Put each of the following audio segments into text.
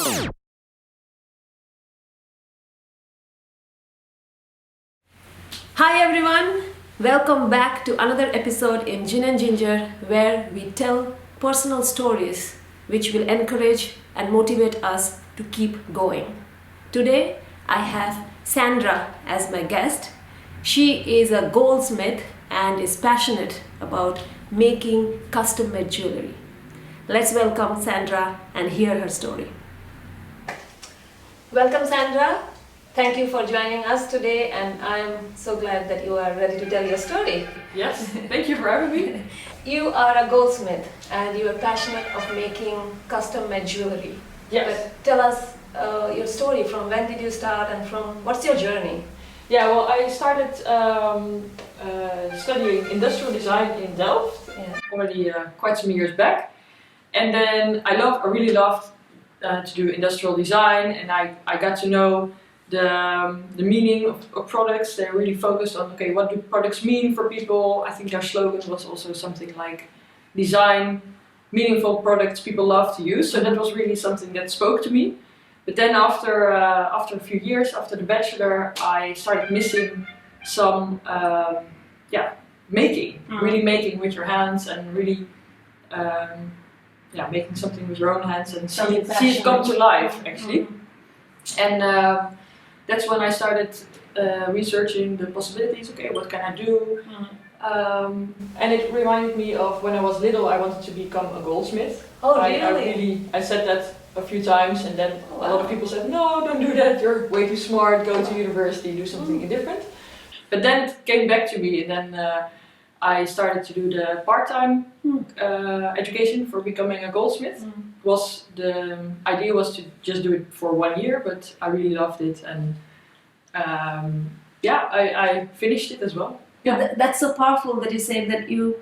Hi everyone, welcome back to another episode in Gin and Ginger, where we tell personal stories which will encourage and motivate us to keep going. Today I have Sandra as my guest. She is a goldsmith and is passionate about making custom-made jewelry. Let's welcome Sandra and hear her story. Welcome, Sandra. Thank you for joining us today, and I'm so glad that you are ready to tell your story. Yes, thank you for having me. You are a goldsmith and you are passionate of making custom-made jewelry. Yes. But tell us your story. From when did you start, and from what's your journey? Yeah, well, I started studying industrial design in Delft already quite some years back, and then I really loved to do industrial design, and I got to know the meaning of products. They're really focused on, okay, what do products mean for people? I think their slogan was also something like design meaningful products people love to use, so that was really something that spoke to me. But then after a few years, after the bachelor, I started missing some making, really making with your hands, and really making something with your own hands and see it come to life actually. And that's when I started researching the possibilities. Okay, what can I do? And it reminded me of when I was little. I wanted to become a goldsmith. Oh, really? I said that a few times, and then a lot of people said, "No, don't do that. You're way too smart. Go to university, do something different." But then it came back to me, and then I started to do the part-time education for becoming a goldsmith. The idea was to just do it for 1 year, but I really loved it, and I finished it as well. Yeah, that's so powerful that you say that you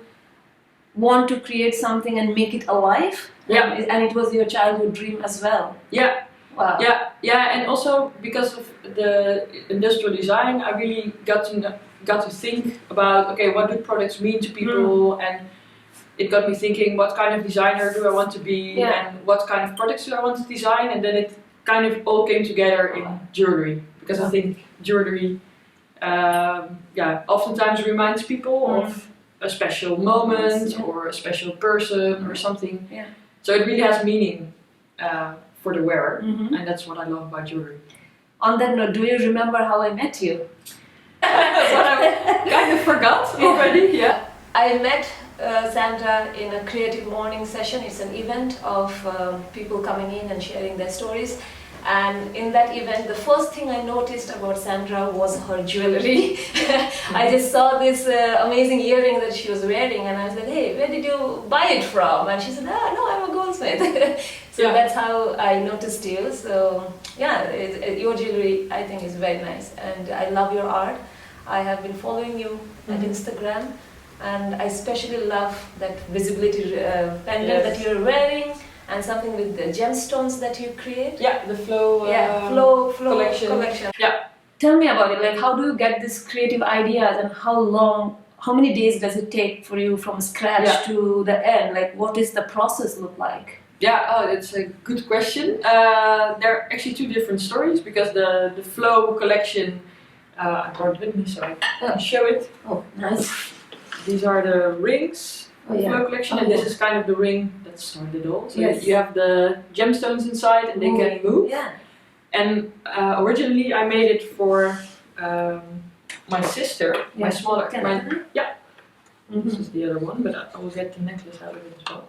want to create something and make it alive. Yeah, and it was your childhood dream as well. Yeah. Wow. Yeah, and also because of the industrial design, I really got to think about, okay, what do products mean to people, and it got me thinking, what kind of designer do I want to be, and what kind of products do I want to design, and then it kind of all came together in jewellery, because I think jewellery oftentimes reminds people of a special moment or a special person or something. Yeah. So it really has meaning for the wearer, and that's what I love about jewellery. On that note, do you remember how I met you? What I kind of forgot already. Yeah. I met Sandra in a creative morning session. It's an event of people coming in and sharing their stories. And in that event, the first thing I noticed about Sandra was her jewellery. I just saw this amazing earring that she was wearing, and I was like, "Hey, where did you buy it from?" And she said, "No, I'm a goldsmith." So that's how I noticed you. So your jewellery, I think, is very nice, and I love your art. I have been following you at Instagram, and I especially love that visibility pendant that you're wearing, and something with the gemstones that you create. Yeah, the flow collection. Yeah. Tell me about it. Like, how do you get these creative ideas, and how many days does it take for you from scratch to the end? Like, what does the process look like? Yeah, that's a good question. There are actually two different stories, because the flow collection, I brought it with me so I can show it. Oh, nice. These are the rings, flow collection, and this is kind of the ring that started it all. So you have the gemstones inside, and they can move. Yeah. And originally I made it for my sister, my smaller. This is the other one, but I will get the necklace out of it as well.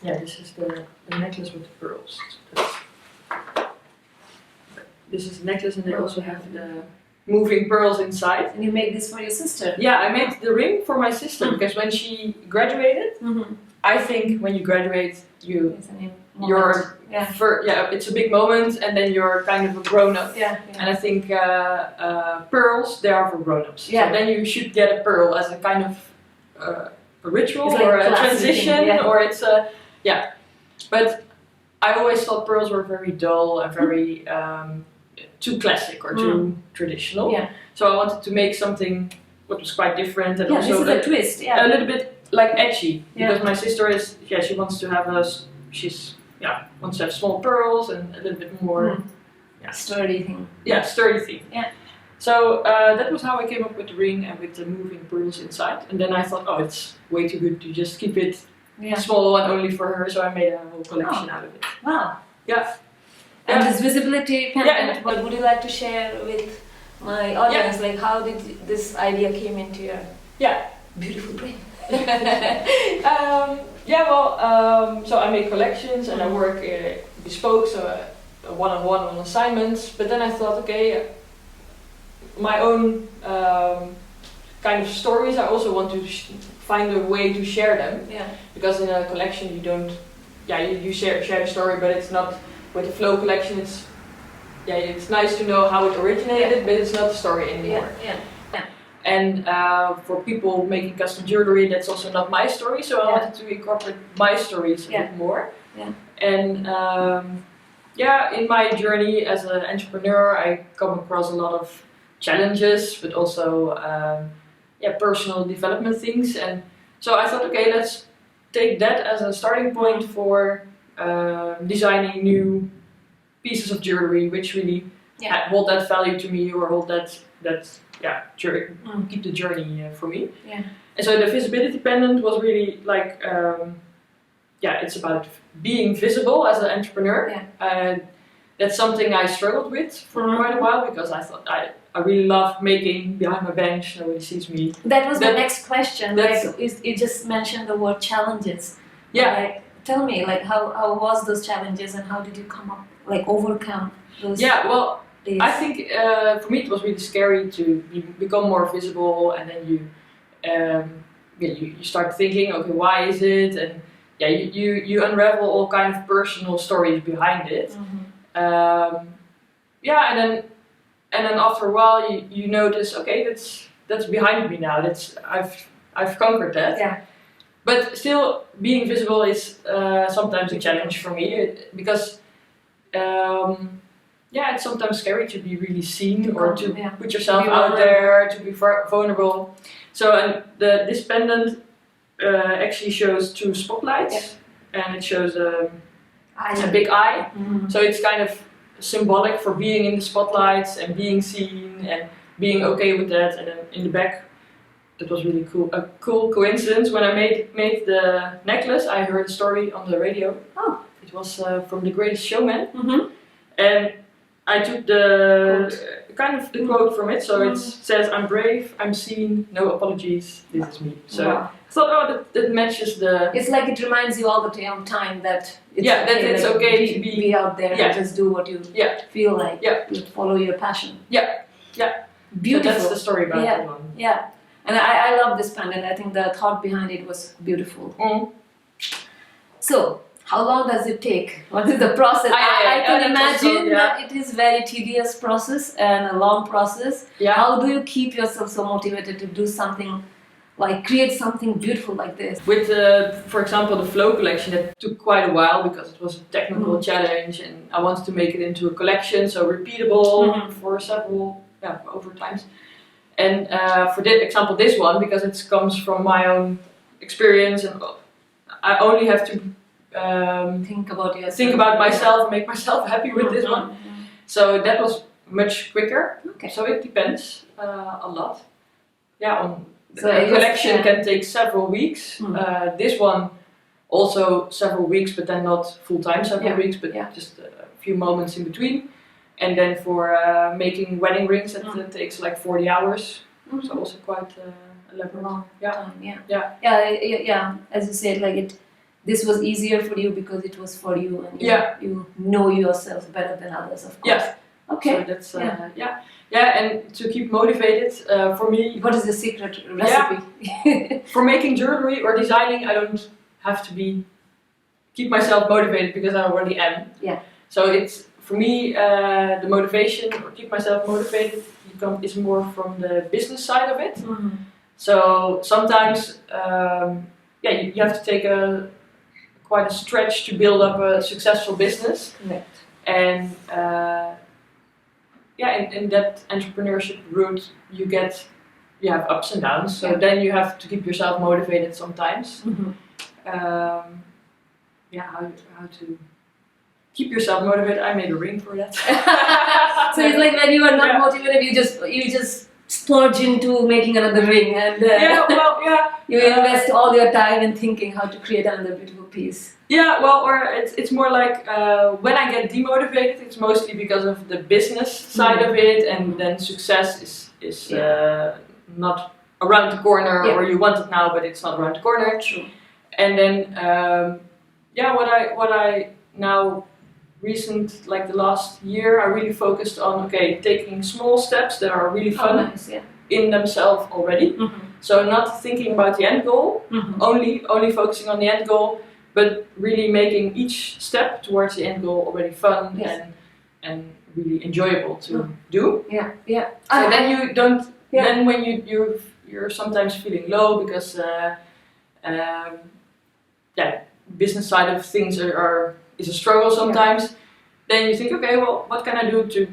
Yeah, this is the necklace with the pearls. This is the necklace, and they also have the moving pearls inside. And you made this for your sister? Yeah, I made the ring for my sister because when she graduated, I think when you graduate, it's a big moment, and then you're kind of a grown-up. And I think pearls, they are for grown-ups. So then you should get a pearl as a kind of a ritual or a transition, or it's a But I always thought pearls were very dull and very too classic or too traditional. So I wanted to make something what was quite different, and also this is a twist. A little bit like edgy, because my sister is she wants to have a she's wants to have small pearls and a little bit more sturdy thing. Yeah, sturdy thing. Yeah. So that was how I came up with the ring and with the moving pearls inside. And then I thought, oh, it's way too good to just keep it small and only for her. So I made a whole collection out of it. Wow. Yeah. And this visibility pendant, what would you like to share with my audience? Like, how did this idea came into your beautiful brain? So I make collections and I work bespoke, so one-on-one on assignments. But then I thought, okay, my own kind of stories, I also want to find a way to share them. Yeah. Because in a collection you don't, you share the story, but it's not, with the flow collection it's nice to know how it originated, but it's not a story anymore. Yeah. And for people making custom jewellery, that's also not my story, so I wanted to incorporate my stories a bit more. Yeah. And in my journey as an entrepreneur, I come across a lot of challenges, but also personal development things. And so I thought, okay, let's take that as a starting point for designing new pieces of jewellery, which really hold that value to me, or hold that keep the journey for me. Yeah. And so the visibility pendant was really like, it's about being visible as an entrepreneur. Yeah. That's something I struggled with for quite a while, because I thought I really love making behind my bench, nobody sees me. That was the next question. Like, you just mentioned the word challenges. Yeah. Like, tell me, like, how was those challenges and how did you overcome those? Yeah, well, days? I think for me it was really scary to become more visible, and then you start thinking, okay, why is it? And you unravel all kind of personal stories behind it. Mm-hmm. And then after a while you notice, okay, that's behind me now. I've conquered that. Yeah. But still, being visible is sometimes a challenge for me, because it's sometimes scary to be really seen, or to put yourself out there, to be vulnerable. So this pendant actually shows 2 spotlights, and it shows a big eye. Mm-hmm. So it's kind of symbolic for being in the spotlights and being seen and being okay with that. And then in the back, that was really cool. A cool coincidence. When I made the necklace, I heard a story on the radio. Oh. It was from The Greatest Showman. Mm-hmm. And I took the quote from it. So it says, "I'm brave, I'm seen, no apologies, this is me." So I thought, that matches the... It's like it reminds you all the time that it's okay to be out there and just do what you feel like. Yeah. You follow your passion. Yeah. Beautiful. So that's the story about that one. Yeah. And I love this pendant. I think the thought behind it was beautiful. Mm. So, how long does it take? What is the process? I can imagine that it is very tedious process and a long process. Yeah. How do you keep yourself so motivated to do something, like create something beautiful like this? With, for example, the flow collection, that took quite a while because it was a technical challenge, and I wanted to make it into a collection, so repeatable for several over times. And for example, this one, because it comes from my own experience, and I only have to think about myself and make myself happy with this one. So that was much quicker. Okay. So it depends a lot. So the collection can take several weeks. This one also several weeks, but then not full time several weeks, but just a few moments in between. And then for making wedding rings, that takes like 40 hours. So also quite elaborate. Long time. Yeah. As you said, like this was easier for you because it was for you, and you know yourself better than others, of course. Yeah. Okay. So that's and to keep motivated, for me. What is the secret recipe? For making jewelry or designing, I don't have to keep myself motivated, because I already am. Yeah. So it's, for me, the motivation, or keep myself motivated, is more from the business side of it. So sometimes, you have to take quite a stretch to build up a successful business. Right. And in that entrepreneurship route, you have ups and downs. So then you have to keep yourself motivated sometimes. how to keep yourself motivated. I made a ring for that. So it's like when you are not motivated, you just splurge into making another ring, and you invest all your time in thinking how to create another beautiful piece. Yeah, well, or it's more like when I get demotivated, it's mostly because of the business side of it, and then success is not around the corner, or you want it now, but it's not around the corner. True. And then what I now like the last year, I really focused on taking small steps that are really fun in themselves already. So not thinking about the end goal, only focusing on the end goal, but really making each step towards the end goal already fun and really enjoyable to do. Yeah. So then you don't. Then when you're sometimes feeling low because business side of things is a struggle sometimes. Then you think, okay, well, what can I do to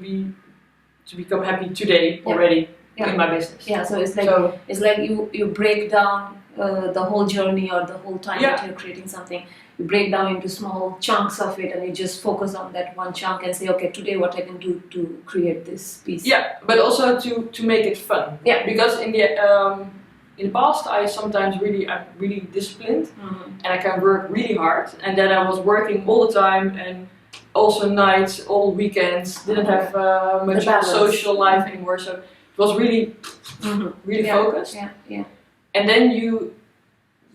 become happy today already in my business? Yeah, so it's like you break down the whole journey or the whole time that you're creating something. You break down into small chunks of it, and you just focus on that one chunk and say, okay, today what I can do to create this piece. Yeah, but also to make it fun. Yeah. Because in the past, I'm really disciplined, and I can work really hard. And then I was working all the time, and also nights, all weekends. Didn't have much social life anymore, so it was really focused. Yeah. And then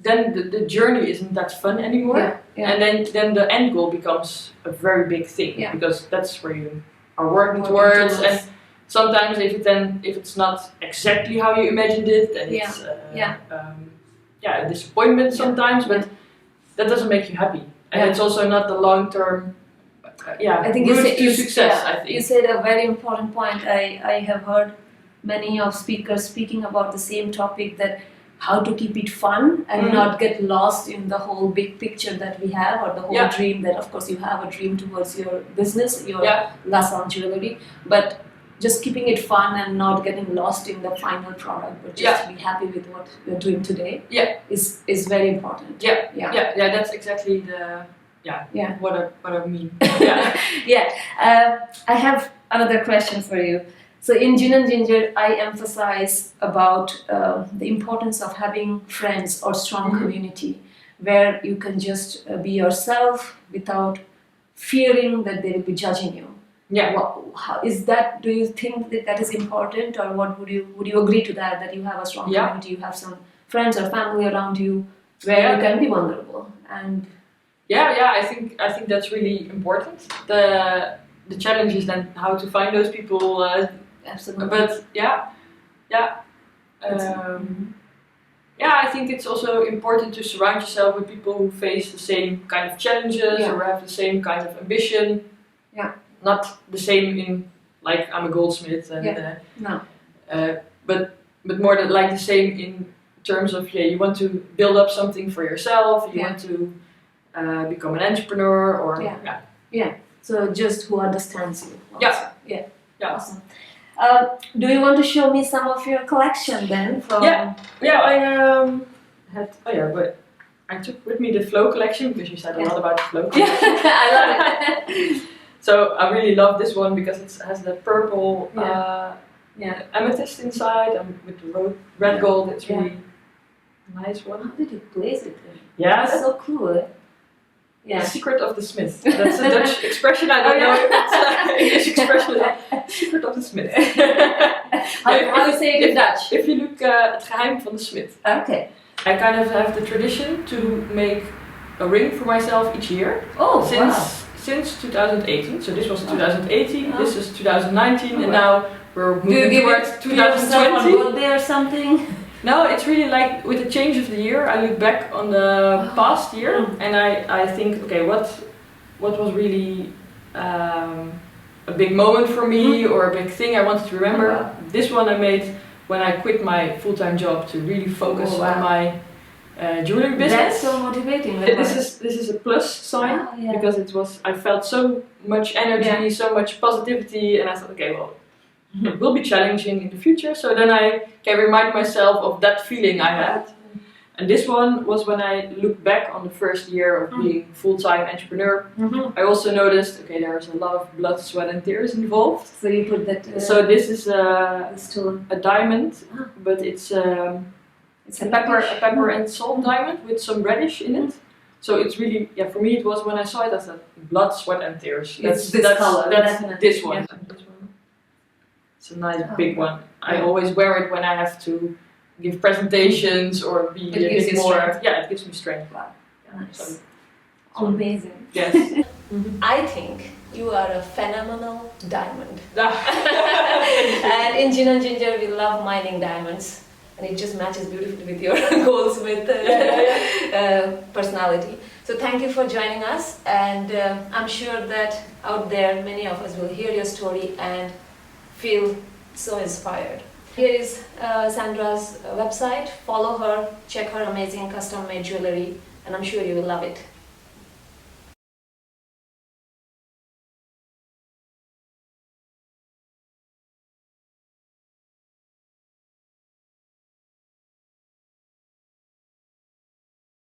the journey isn't that fun anymore, and then the end goal becomes a very big thing because that's where you are working towards. And sometimes if it's not exactly how you imagined it, then it's a disappointment sometimes, but that doesn't make you happy, and it's also not the long term. I think route to success. I think you said a very important point. I have heard many of speakers speaking about the same topic, that how to keep it fun and not get lost in the whole big picture that we have, or the whole dream that, of course, you have a dream towards your business, your Lassan jewellery, but just keeping it fun and not getting lost in the final product, but just be happy with what you're doing today is very important. That's exactly what I mean. I have another question for you. So in Gin and Ginger, I emphasize about the importance of having friends or strong community where you can just be yourself without fearing that they will be judging you. How is that? Do you think that is important, or what would you agree to that you have a strong community, you have some friends or family around you where you can be vulnerable? And I think that's really important. The challenge is then how to find those people. Absolutely. But I think it's also important to surround yourself with people who face the same kind of challenges or have the same kind of ambition. Not the same in, like, I'm a goldsmith and but more than like the same in terms of you want to build up something for yourself, you want to become an entrepreneur, or so just who understands you also. Awesome. Do you want to show me some of your collection then? But I took with me the Flow collection because you said a lot about the Flow collection. I love it. So I really love this one because it has the purple amethyst inside, and with the red gold. It's really a nice one. How did you place it? Yes. That's so cool. The secret of the smith. That's a Dutch expression. I don't know if it's an English expression. Secret of the smith. How do you say it in Dutch? If you look at het geheim van de smid. Okay. I kind of have the tradition to make a ring for myself each year. Since 2018. So this was 2018. This is 2019, and now we're moving towards 2020. Do you have a birthday or something? No, it's really like with the change of the year, I look back on the past year and I think, okay, what was really a big moment for me or a big thing I wanted to remember. This one I made when I quit my full-time job to really focus on my jewelry business. That's so motivating. This is a plus sign because I felt so much energy, so much positivity, and I thought, okay, well, it will be challenging in the future, so then I can remind myself of that feeling I had. And this one was when I look back on the first year of being full-time entrepreneur. I also noticed, okay, there's a lot of blood, sweat and tears involved. So you put that. So this is stone. a diamond, but it's a pepper and salt diamond with some reddish in it. So it's really, yeah, for me it was when I saw it, I said blood, sweat and tears. It's this color. That's this one. Yeah. It's a nice big one. I always wear it when I have to give presentations or be a bit more. Strength. Yeah, it gives me strength. Wow. Nice. So, Amazing. yes. I think you are a phenomenal diamond. And in Gin and Ginger, we love mining diamonds. And it just matches beautifully with your goldsmith personality. So thank you for joining us. And I'm sure that out there, many of us will hear your story and feel so inspired. Here is Sandra's website. Follow her, check her amazing custom-made jewellery, and I'm sure you will love it.